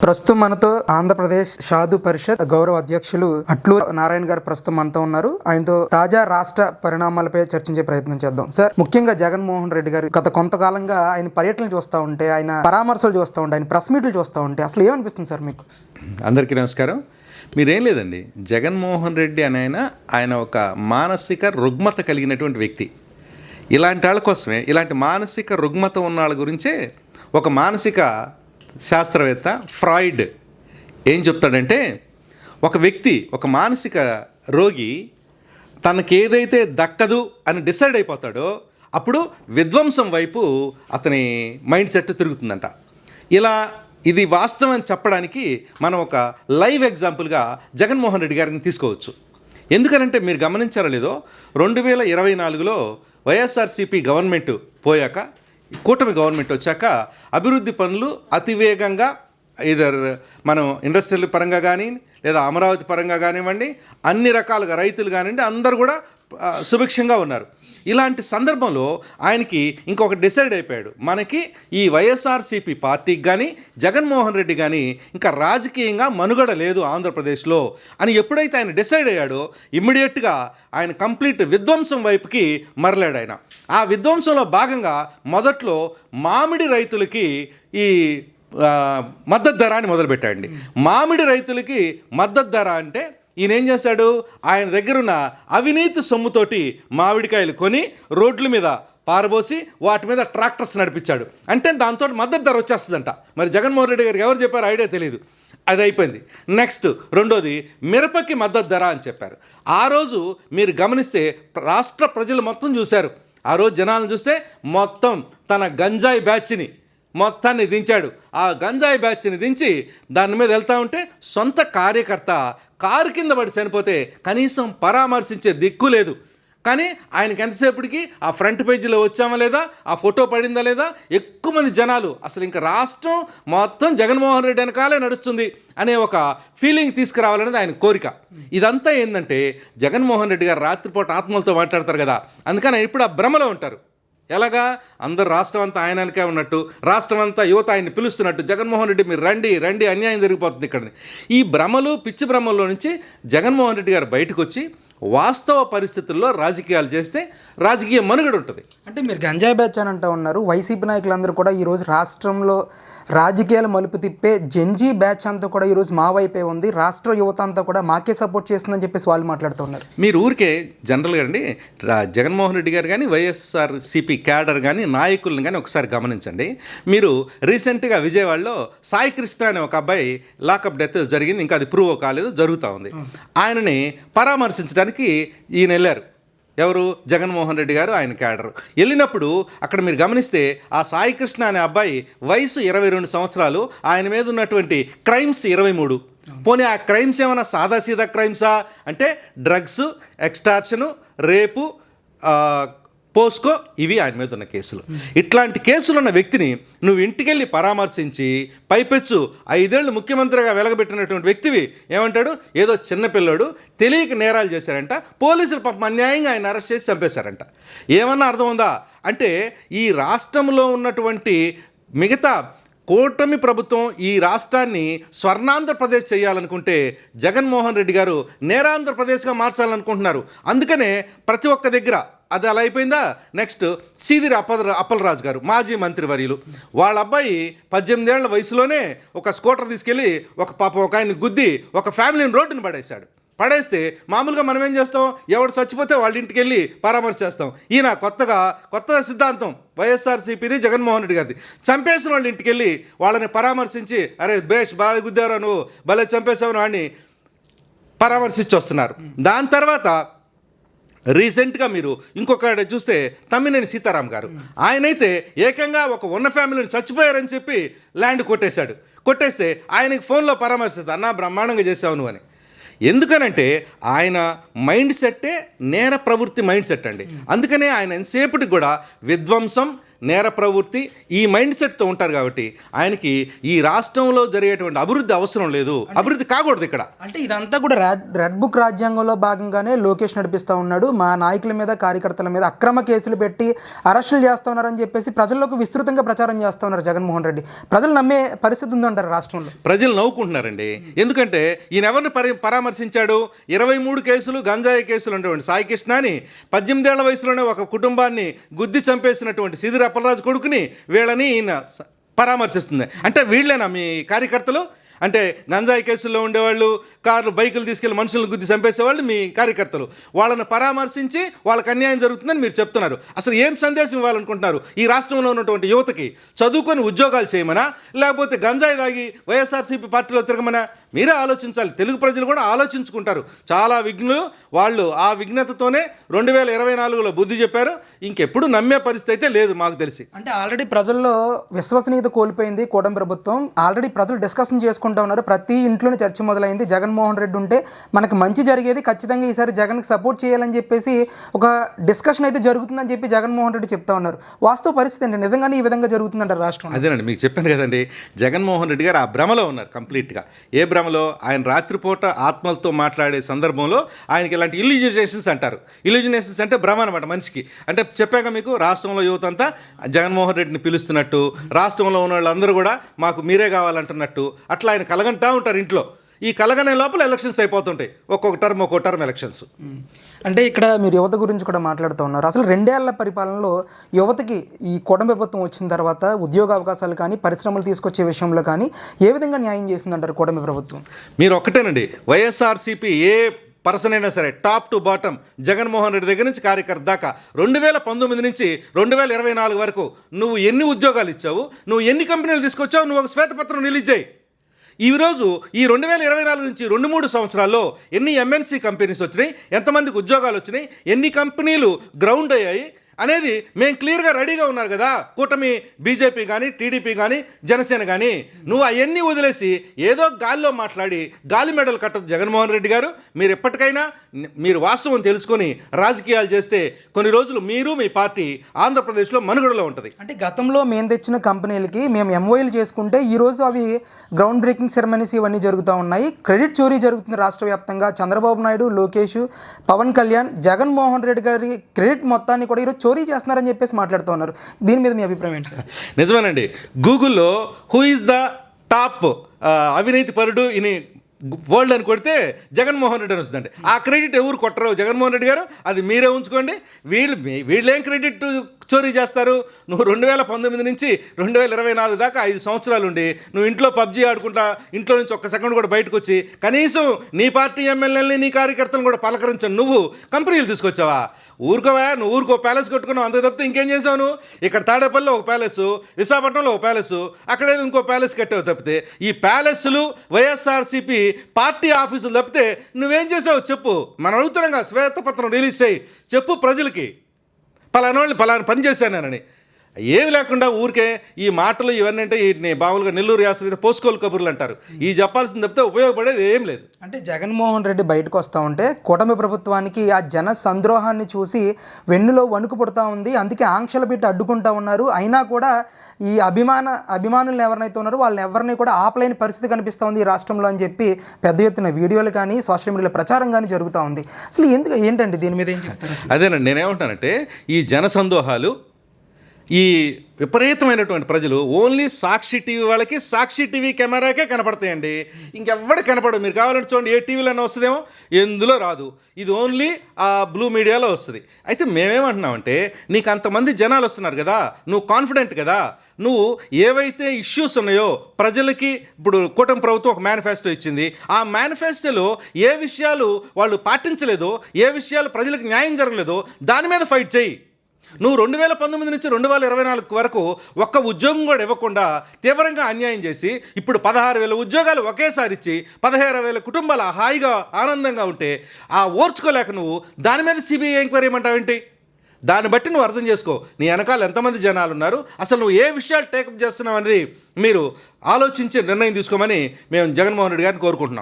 ప్రస్తుతం మనతో ఆంధ్రప్రదేశ్ సాధు పరిషత్ గౌరవ అధ్యక్షులు అట్లూరి నారాయణ గారు ప్రస్తుతం మనతో ఉన్నారు. ఆయనతో తాజా రాష్ట్ర పరిణామాలపై చర్చించే ప్రయత్నం చేద్దాం. సార్, ముఖ్యంగా జగన్మోహన్ రెడ్డి గారు గత కొంతకాలంగా ఆయన పర్యటనలు చూస్తూ ఉంటే, ఆయన పరామర్శలు చూస్తూ ఉంటే, ఆయన ప్రెస్ మీట్లు చూస్తూ ఉంటే అసలు ఏమనిపిస్తుంది సార్ మీకు? అందరికీ నమస్కారం. మీరేం లేదండి, జగన్మోహన్ రెడ్డి అని ఆయన ఒక మానసిక రుగ్మత కలిగినటువంటి వ్యక్తి. ఇలాంటి వాళ్ళ కోసమే, ఇలాంటి మానసిక రుగ్మత ఉన్న వాళ్ళ గురించే ఒక మానసిక శాస్త్రవేత్త ఫ్రాయిడ్ ఏం చెప్తాడంటే, ఒక వ్యక్తి, ఒక మానసిక రోగి తనకి ఏదైతే దక్కదు అని డిసైడ్ అయిపోతాడో అప్పుడు విధ్వంసం వైపు అతని మైండ్ సెట్ తిరుగుతుందంట. ఇది వాస్తవం అని చెప్పడానికి మనం ఒక లైవ్ ఎగ్జాంపుల్గా జగన్మోహన్ రెడ్డి గారిని తీసుకోవచ్చు. ఎందుకనంటే, మీరు గమనించారో లేదో, 2024లో వైఎస్ఆర్సీపీ గవర్నమెంట్ పోయాక, కూటమి గవర్నమెంట్ వచ్చాక అభివృద్ధి పనులు అతివేగంగా మనం ఇండస్ట్రియల్ పరంగా కానీ లేదా అమరావతి పరంగా కానివ్వండి, అన్ని రకాలుగా రైతులు కానివ్వండి, అందరూ కూడా సుభిక్షంగా ఉన్నారు. ఇలాంటి సందర్భంలో ఆయనకి ఇంకొక డిసైడ్ అయిపోయాడు, మనకి ఈ వైఎస్ఆర్సీపీ పార్టీకి కానీ జగన్మోహన్ రెడ్డి కానీ ఇంకా రాజకీయంగా మనుగడ లేదు ఆంధ్రప్రదేశ్లో అని ఎప్పుడైతే ఆయన డిసైడ్ అయ్యాడో ఇమ్మీడియట్గా ఆయన కంప్లీట్ విధ్వంసం వైపుకి మరలాడు. ఆయన ఆ విధ్వంసంలో భాగంగా మొదట్లో మామిడి రైతులకి ఈ మద్దతు ధర అని మొదలుపెట్టాడండి. మామిడి రైతులకి మద్దతు ధర అంటే ఈయన ఏం చేశాడు, ఆయన దగ్గరున్న అవినీతి సొమ్ముతోటి మామిడికాయలు కొని రోడ్ల మీద పారబోసి వాటి మీద ట్రాక్టర్స్ నడిపించాడు. అంటే దాంతో మద్దతు ధర వచ్చేస్తుందంట. మరి జగన్మోహన్ రెడ్డి గారికి ఎవరు చెప్పారు ఐడియా తెలియదు. అది అయిపోయింది. నెక్స్ట్ రెండోది మిరపకి మద్దతు ధర అని చెప్పారు. ఆ రోజు మీరు గమనిస్తే రాష్ట్ర ప్రజలు మొత్తం చూశారు. ఆ రోజు జనాలను చూస్తే మొత్తం తన గంజాయి బ్యాచ్ని మొత్తాన్ని దించాడు. ఆ గంజాయి బ్యాచ్ని దించి దాని మీద వెళ్తూ ఉంటే సొంత కార్యకర్త కారు కింద పడి చనిపోతే కనీసం పరామర్శించే దిక్కు లేదు. కానీ ఆయనకి ఎంతసేపటికి ఆ ఫ్రంట్ పేజీలో వచ్చామా లేదా, ఆ ఫోటో పడిందా లేదా, ఎక్కువ మంది జనాలు అసలు ఇంకా రాష్ట్రం మొత్తం జగన్మోహన్ రెడ్డి వెనకాలే నడుస్తుంది అనే ఒక ఫీలింగ్ తీసుకురావాలనేది ఆయన కోరిక. ఇదంతా ఏంటంటే, జగన్మోహన్ రెడ్డి గారు రాత్రిపూట ఆత్మలతో మాట్లాడతారు కదా, అందుకని ఆయన ఇప్పుడు ఆ భ్రమలో ఉంటారు. ఎలాగా, అందరు రాష్ట్రం అంతా ఆయనకే ఉన్నట్టు, రాష్ట్రం అంతా యువత ఆయన్ని పిలుస్తున్నట్టు, జగన్మోహన్ రెడ్డి మీరు రండి రండి, అన్యాయం జరిగిపోతుంది ఇక్కడ. ఈ భ్రమలు, పిచ్చి భ్రమల్లో నుంచి జగన్మోహన్ రెడ్డి గారు బయటకు వచ్చి వాస్తవ పరిస్థితుల్లో రాజకీయాలు చేస్తే రాజకీయ మనుగడ ఉంటుంది. అంటే మీరు గంజాయి బ్యాచ్ అని అంటూ ఉన్నారు. వైసీపీ నాయకులందరూ కూడా ఈరోజు రాష్ట్రంలో రాజకీయాలు మలుపు తిప్పే జెన్జీ బ్యాచ్ అంతా కూడా ఈరోజు మా వైపే ఉంది, రాష్ట్ర యువత అంతా కూడా మాకే సపోర్ట్ చేస్తుందని చెప్పేసి వాళ్ళు మాట్లాడుతున్నారు. మీరు ఊరికే జనరల్గా అండి, జగన్మోహన్ రెడ్డి గారు కానీ వైఎస్ఆర్సీపీ క్యాడర్ కానీ నాయకులను కానీ ఒకసారి గమనించండి. మీరు రీసెంట్గా విజయవాడలో సాయి కృష్ణ అనే ఒక అబ్బాయి లాకప్ డెత్ జరిగింది, ఇంకా అది ప్రూవ్ కాలేదు, జరుగుతూ ఉంది. ఆయనని పరామర్శించడానికి ఈయన వెళ్ళారు. ఎవరు? జగన్మోహన్ రెడ్డి గారు, ఆయన క్యాడర్ వెళ్ళినప్పుడు అక్కడ మీరు గమనిస్తే ఆ సాయి కృష్ణ అనే అబ్బాయి వయసు 22 సంవత్సరాలు, ఆయన మీద ఉన్నటువంటి క్రైమ్స్ 23. పోనీ ఆ క్రైమ్స్ ఏమైనా సాదాసీదా క్రైమ్సా అంటే డ్రగ్స్, ఎక్స్టార్షను, రేపు, పోస్కో, ఇవి ఆయన మీద ఉన్న కేసులు. ఇట్లాంటి కేసులు ఉన్న వ్యక్తిని నువ్వు ఇంటికెళ్ళి పరామర్శించి పైపెచ్చు 5 ఏళ్ళు ముఖ్యమంత్రిగా వెలగబెట్టినటువంటి వ్యక్తివి ఏమంటాడు, ఏదో చిన్నపిల్లాడు తెలియక నేరాలు చేశారంట, పోలీసులు పాపం అన్యాయంగా ఆయన అరెస్ట్ చేసి చంపేశారంట. ఏమన్నా అర్థం ఉందా? అంటే ఈ రాష్ట్రంలో ఉన్నటువంటి మిగతా కూటమి ప్రభుత్వం ఈ రాష్ట్రాన్ని స్వర్ణాంధ్రప్రదేశ్ చేయాలనుకుంటే జగన్మోహన్ రెడ్డి గారు నేరాంధ్రప్రదేశ్గా మార్చాలనుకుంటున్నారు. అందుకనే ప్రతి ఒక్క దగ్గర అది అలా అయిపోయిందా. నెక్స్ట్ సీదిరి అప్పలరాజు గారు, మాజీ మంత్రివర్యులు, వాళ్ళ అబ్బాయి 18 ఏళ్ల వయసులోనే ఒక స్కూటర్ తీసుకెళ్ళి ఒక ఆయన్ని గుద్ది ఒక ఫ్యామిలీని రోడ్డుని పడేస్తే మామూలుగా మనం ఏం చేస్తాం, ఎవడు చచ్చిపోతే వాళ్ళ ఇంటికి వెళ్ళి పరామర్శిస్తాం. ఈయన కొత్త సిద్ధాంతం వైఎస్ఆర్సీపీది, జగన్మోహన్ రెడ్డి గారిది. చంపేసిన వాళ్ళ ఇంటికి వెళ్ళి వాళ్ళని పరామర్శించి, అరే బేష్ బాగా గుద్దారా నువ్వు, భలే చంపేసావు వాడిని పరామర్శించి వస్తున్నారు. దాని తర్వాత రీసెంట్గా మీరు ఇంకొక చూస్తే తమ్మినేని సీతారాం గారు, ఆయనైతే ఏకంగా ఒక ఉన్న ఫ్యామిలీని చచ్చిపోయారని చెప్పి ల్యాండ్ కొట్టేస్తే ఆయనకి ఫోన్లో పరామర్శిస్తా, అన్నా బ్రహ్మాండంగా చేసావు నువ్వు అని. ఎందుకనంటే ఆయన మైండ్ సెట్టే నేర ప్రవృత్తి మైండ్ సెట్ అండి. అందుకనే ఆయన ఎంతసేపటికి కూడా విధ్వంసం, నేర ప్రవృత్తి ఈ మైండ్ సెట్తో ఉంటారు కాబట్టి ఆయనకి ఈ రాష్ట్రంలో జరిగేటువంటి అభివృద్ధి అవసరం లేదు, అభివృద్ధి కాకూడదు ఇక్కడ. అంటే ఇదంతా కూడా రెడ్ బుక్ రాజ్యాంగంలో భాగంగానే లోకేష్ నడిపిస్తూ ఉన్నాడు. మా నాయకుల మీద కార్యకర్తల మీద అక్రమ కేసులు పెట్టి అరెస్టులు చేస్తూ ఉన్నారని చెప్పేసి ప్రజల్లోకి విస్తృతంగా ప్రచారం చేస్తూ ఉన్నారు జగన్మోహన్ రెడ్డి. ప్రజలు నమ్మే పరిస్థితి ఉందంటారు రాష్ట్రంలో? ప్రజలు నవ్వుకుంటున్నారండి. ఎందుకంటే ఈయన ఎవరిని పరామర్శించాడు? 23 కేసులు గంజాయి కేసులు ఉన్నటువంటి సాయి కృష్ణని 18 ఏళ్ల వయసులోనే ఒక కుటుంబాన్ని గుద్ది చంపేసినటువంటి సిదిరి అప్పలరాజు కొడుకుని వీళ్ళని ఈయన పరామర్శిస్తుంది. అంటే వీళ్ళేనా మీ కార్యకర్తలు? అంటే గంజాయి కేసుల్లో ఉండేవాళ్ళు, కార్లు బైకులు తీసుకెళ్లి మనుషులను గుద్ది చంపేసేవాళ్ళు మీ కార్యకర్తలు. వాళ్ళని పరామర్శించి వాళ్ళకి అన్యాయం జరుగుతుందని మీరు చెప్తున్నారు. అసలు ఏం సందేశం ఇవ్వాలనుకుంటున్నారు ఈ రాష్ట్రంలో ఉన్నటువంటి యువతకి? చదువుకొని ఉద్యోగాలు చేయమనా, లేకపోతే గంజాయి తాగి వైఎస్ఆర్సీపీ పార్టీలో తిరగమనా? మీరే ఆలోచించాలి. తెలుగు ప్రజలు కూడా ఆలోచించుకుంటారు. చాలా విఘ్నులు వాళ్ళు. ఆ విఘ్నతతోనే 2024లో బుద్ధి చెప్పారు. ఇంకెప్పుడు నమ్మే పరిస్థితి అయితే లేదు మాకు తెలిసి. అంటే ఆల్రెడీ ప్రజల్లో విశ్వసనీయత కోల్పోయింది కూటమి ప్రభుత్వం. ఆల్రెడీ ప్రజలు డిస్కషన్ చేసుకుంటూ ఉన్నారు. ప్రతి ఇంట్లోనే చర్చ మొదలైంది. జగన్మోహన్ రెడ్డి ఉంటే మనకు మంచి జరిగేది, ఖచ్చితంగా ఈసారి జగన్కి సపోర్ట్ చేయాలని చెప్పేసి ఒక డిస్కషన్ అయితే జరుగుతుందని చెప్పి జగన్మోహన్ రెడ్డి చెప్తా ఉన్నారు. వాస్తవ పరిస్థితి అండి, నిజంగానే ఈ విధంగా జరుగుతుందంటారు రాష్ట్రం? అదేనండి, మీకు చెప్పాను కదండి, జగన్మోహన్ రెడ్డి గారు ఆ భ్రమలో ఉన్నారు కంప్లీట్గా. ఏ భ్రమలో? ఆయన రాత్రిపూట ఆత్మలతో మాట్లాడే సందర్భంలో ఆయనకి ఇలాంటి ఇల్యూజినేషన్స్ అంటారు. ఇల్యూజినేషన్స్ అంటే భ్రమ అనమాట మనిషికి. అంటే చెప్పాక మీకు రాష్ట్రంలో యువత అంతా జగన్మోహన్ రెడ్డిని పిలుస్తున్నట్టు, రాష్ట్రంలో ఉన్న వాళ్ళందరూ కూడా మాకు మీరే కావాలంటున్నట్టు అట్లా ఆయన కలగంటా ఉంటారు ఇంట్లో. ఈ కలగనే లోపల ఎలక్షన్స్ అయిపోతుంటాయి. ఒక్కొక్క టర్మ్ ఎలక్షన్స్. అంటే ఇక్కడ మీరు యువత గురించి కూడా మాట్లాడుతూ ఉన్నారు. అసలు 2 ఏళ్ల పరిపాలనలో యువతకి ఈ కూటమి ప్రభుత్వం వచ్చిన తర్వాత ఉద్యోగ అవకాశాలు కానీ పరిశ్రమలు తీసుకొచ్చే విషయంలో కానీ ఏ విధంగా న్యాయం చేసిందంటారు కూటమి ప్రభుత్వం? మీరు ఒక్కటేనండి, వైఎస్ఆర్సీపీ ఏ పర్సన్ అయినా సరే top to bottom Jaganmohan Reddy దగ్గర నుంచి కార్యకర్త దాకా 2019 నుంచి 2024 వరకు నువ్వు ఎన్ని ఉద్యోగాలు ఇచ్చావు, నువ్వు ఎన్ని కంపెనీలు తీసుకొచ్చావు, నువ్వు ఒక శ్వేతపత్రం రిలీజ్ చేయి. ఈరోజు ఈ 2024 నుంచి 2-3 సంవత్సరాల్లో ఎన్ని ఎంఎన్సీ కంపెనీస్ వచ్చినాయి, ఎంతమందికి ఉద్యోగాలు వచ్చినాయి, ఎన్ని కంపెనీలు గ్రౌండ్ అయ్యాయి అనేది మేము క్లియర్గా రెడీగా ఉన్నారు కదా. కూటమి బీజేపీ కానీ టీడీపీ కానీ జనసేన కానీ. నువ్వు అవన్నీ వదిలేసి ఏదో గాలిలో మాట్లాడి గాలి మెడలు కట్టదు జగన్మోహన్ రెడ్డి గారు. మీరు ఎప్పటికైనా మీరు వాస్తవం తెలుసుకొని రాజకీయాలు చేస్తే కొన్ని రోజులు మీరు మీ పార్టీ ఆంధ్రప్రదేశ్లో మనుగడలో ఉంటుంది. అంటే గతంలో మేము తెచ్చిన కంపెనీలకి మేము ఎంఓఏలు చేసుకుంటే ఈరోజు అవి గ్రౌండ్ బ్రేకింగ్ సెరమనీస్ ఇవన్నీ జరుగుతూ ఉన్నాయి. క్రెడిట్ చోరీ జరుగుతుంది రాష్ట్ర వ్యాప్తంగా. చంద్రబాబు నాయుడు, లోకేష్, పవన్ కళ్యాణ్, జగన్మోహన్ రెడ్డి గారి క్రెడిట్ మొత్తాన్ని కూడా ఈరోజు చోరీ చేస్తున్నారని చెప్పేసి మాట్లాడుతూ ఉన్నారు. దీని మీద మీ అభిప్రాయం ఏంటి సార్? నిజమేనండి. గూగుల్లో హూ ఈజ్ ద టాప్ అవినీతి పరుడు ఇన్ వరల్డ్ అని కొడితే జగన్మోహన్ రెడ్డి అని వస్తుందండి. ఆ క్రెడిట్ ఎవరు కొట్టరు జగన్మోహన్ రెడ్డి గారు, అది మీరే ఉంచుకోండి. వీళ్ళేం క్రెడిట్ చోరీ చేస్తారు? నువ్వు 2019 నుంచి 2024 దాకా 5 సంవత్సరాలు ఉండి నువ్వు ఇంట్లో పబ్జీ ఆడుకుంటా ఇంట్లో నుంచి ఒక్క సెకండ్ కూడా బయటకు వచ్చి కనీసం నీ పార్టీ ఎమ్మెల్యేలని నీ కార్యకర్తలను కూడా పలకరించను నువ్వు కంపెనీలు తీసుకొచ్చావా? ఊరుకోవా? నువ్వు ఊరుకో ప్యాలెస్ కొట్టుకున్నావు అంతే తప్పితే ఇంకేం చేసావు నువ్వు? ఇక్కడ తాడేపల్లిలో ఒక ప్యాలెస్, విశాఖపట్నంలో ఒక ప్యాలెస్, అక్కడేదో ఇంకో ప్యాలెస్ కట్టావు తప్పితే ఈ ప్యాలెస్లు వైఎస్ఆర్సీపీ పార్టీ ఆఫీసులు తప్పితే నువ్వేం చేసావు చెప్పు. మనం అడుగుతున్నాగా, శ్వేతపత్రం రిలీజ్ చేయి, చెప్పు ప్రజలకి పలానా వాళ్ళు పలానా పని చేశానని. ఏమి లేకుండా ఊరికే ఈ మాటలు ఇవన్నీ అంటే వీటిని బావులుగా నెల్లూరు యాస పోసుకోలు కబుర్లు అంటారు. ఈ చెప్పాల్సింది తప్పితే ఉపయోగపడేది ఏం లేదు. అంటే జగన్మోహన్ రెడ్డి బయటకు వస్తూ ఉంటే కూటమి ప్రభుత్వానికి ఆ జన సంద్రోహాన్ని చూసి వెన్నులో వణుకు పుడతా ఉంది. అందుకే ఆంక్షలు పెట్టి అడ్డుకుంటా ఉన్నారు. అయినా కూడా ఈ అభిమానులు ఎవరినైతే ఉన్నారో వాళ్ళని ఎవరిని కూడా ఆపలేని పరిస్థితి కనిపిస్తూ ఉంది ఈ రాష్ట్రంలో అని చెప్పి పెద్ద ఎత్తున వీడియోలు కానీ సోషల్ మీడియాలో ప్రచారం కానీ జరుగుతూ ఉంది. అసలు ఏంటండి దీని మీద ఏం చెప్తారు? అదేనండి, నేనేమంటానంటే ఈ జన సందోహాలు, ఈ విపరీతమైనటువంటి ప్రజలు ఓన్లీ సాక్షి టీవీ వాళ్ళకి సాక్షి టీవీ కెమెరాకే కనపడతాయండి. ఇంకెవ్వడు కనపడదు. మీరు కావాలంటే చూడండి, ఏ టీవీలోనే వస్తుందేమో, ఎందులో రాదు. ఇది ఓన్లీ ఆ బ్లూ మీడియాలో వస్తుంది. అయితే మేమేమంటున్నామంటే నీకు అంతమంది జనాలు వస్తున్నారు కదా, నువ్వు కాన్ఫిడెంట్ కదా, నువ్వు ఏవైతే ఇష్యూస్ ఉన్నాయో ప్రజలకి, ఇప్పుడు కూటమి ప్రభుత్వం ఒక మేనిఫెస్టో ఇచ్చింది, ఆ మేనిఫెస్టోలో ఏ విషయాలు వాళ్ళు పాటించలేదో, ఏ విషయాలు ప్రజలకు న్యాయం జరగలేదో దాని మీద ఫైట్ చేయి. నువ్వు 2019 నుంచి 2024 వరకు ఒక్క ఉద్యోగం కూడా ఇవ్వకుండా తీవ్రంగా అన్యాయం చేసి ఇప్పుడు 16,000 ఉద్యోగాలు ఒకేసారి ఇచ్చి 16,000 కుటుంబాలు హాయిగా ఆనందంగా ఉంటే ఆ ఓర్చుకోలేక నువ్వు దాని మీద సిబిఐ ఎంక్వైరీ ఏమంటావేంటి? దాన్ని బట్టి నువ్వు అర్థం చేసుకో నీ వెనకాల ఎంతమంది జనాలు ఉన్నారు, అసలు నువ్వు ఏ విషయాలు టేకప్ చేస్తున్నావు అనేది మీరు ఆలోచించి నిర్ణయం తీసుకోమని మేము జగన్మోహన్ రెడ్డి గారిని కోరుకుంటున్నాం.